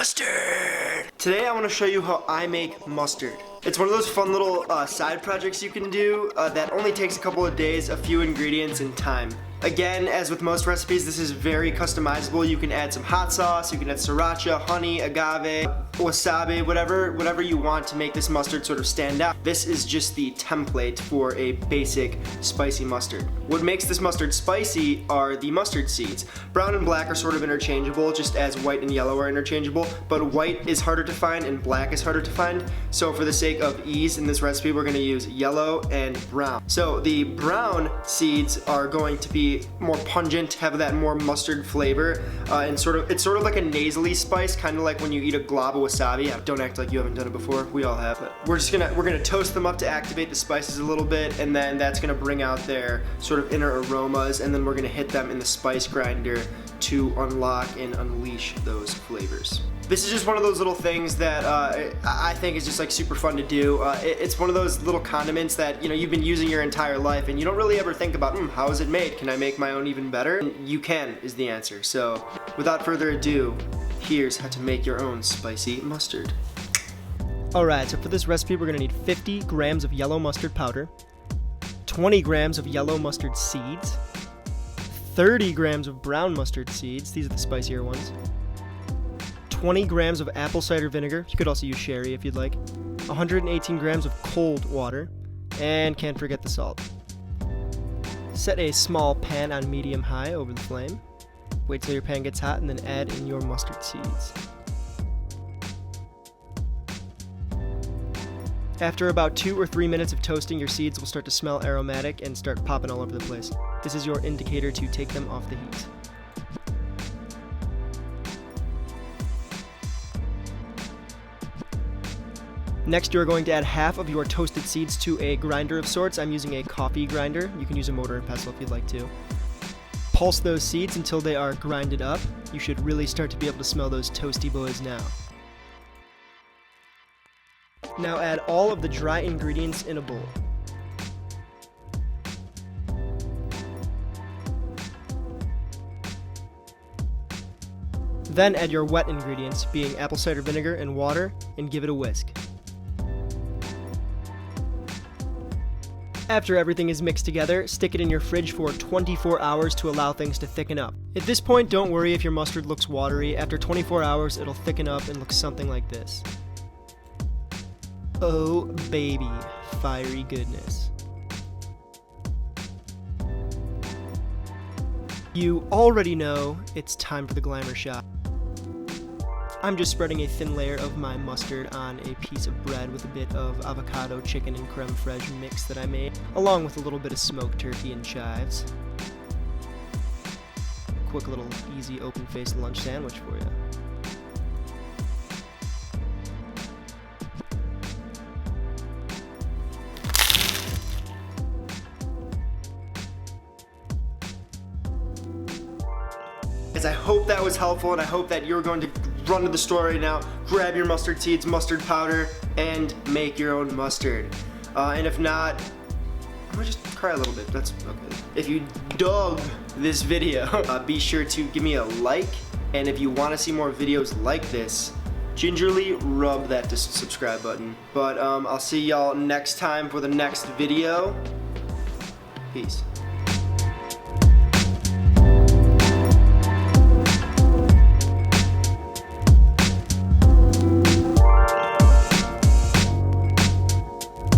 mustard. Today I want to show you how I make mustard. It's one of those fun little side projects you can do that only takes a couple of days, a few ingredients, and time. Again, as with most recipes, this is very customizable. You can add some hot sauce, you can add sriracha, honey, agave, wasabi, whatever you want to make this mustard sort of stand out. This is just the template for a basic spicy mustard. What makes this mustard spicy are the mustard seeds. Brown and black are sort of interchangeable, just as white and yellow are interchangeable, but white is harder to find and black is harder to find. So for the sake of ease in this recipe, we're gonna use yellow and brown. So the brown seeds are going to be more pungent, have that more mustard flavor, and it's sort of like a nasally spice, kind of like when you eat a glob of wasabi. Don't act like you haven't done it before. We all have it. We're gonna toast them up to activate the spices a little bit, and then that's gonna bring out their sort of inner aromas, and then we're gonna hit them in the spice grinder to unlock and unleash those flavors. This is just one of those little things that I think is just like super fun to do. It's one of those little condiments that you've been using your entire life and you don't really ever think about, how is it made? Can I make my own even better? And you can is the answer. So without further ado, here's how to make your own spicy mustard. Alright, so for this recipe we're gonna need 50 grams of yellow mustard powder, 20 grams of yellow mustard seeds, 30 grams of brown mustard seeds, these are the spicier ones, 20 grams of apple cider vinegar, you could also use sherry if you'd like, 118 grams of cold water, and can't forget the salt. Set a small pan on medium-high over the flame. Wait till your pan gets hot and then add in your mustard seeds. After about 2 or 3 minutes of toasting, your seeds will start to smell aromatic and start popping all over the place. This is your indicator to take them off the heat. Next, you're going to add half of your toasted seeds to a grinder of sorts. I'm using a coffee grinder. You can use a mortar and pestle if you'd like to. Pulse those seeds until they are grinded up. You should really start to be able to smell those toasty boys now. Now add all of the dry ingredients in a bowl. Then add your wet ingredients, being apple cider vinegar and water, and give it a whisk. After everything is mixed together, stick it in your fridge for 24 hours to allow things to thicken up. At this point, don't worry if your mustard looks watery. After 24 hours, it'll thicken up and look something like this. Oh baby, fiery goodness. You already know it's time for the Glamour Shot. I'm just spreading a thin layer of my mustard on a piece of bread with a bit of avocado, chicken, and creme fraiche mix that I made, along with a little bit of smoked turkey and chives. Quick little easy open-faced lunch sandwich for you. I hope that was helpful, and I hope that you're going to run to the store right now, grab your mustard seeds, mustard powder, and make your own mustard. And if not, I'm gonna just cry a little bit. That's okay. If you dug this video, be sure to give me a like, and if you want to see more videos like this, gingerly rub that subscribe button. But I'll see y'all next time for the next video. Peace.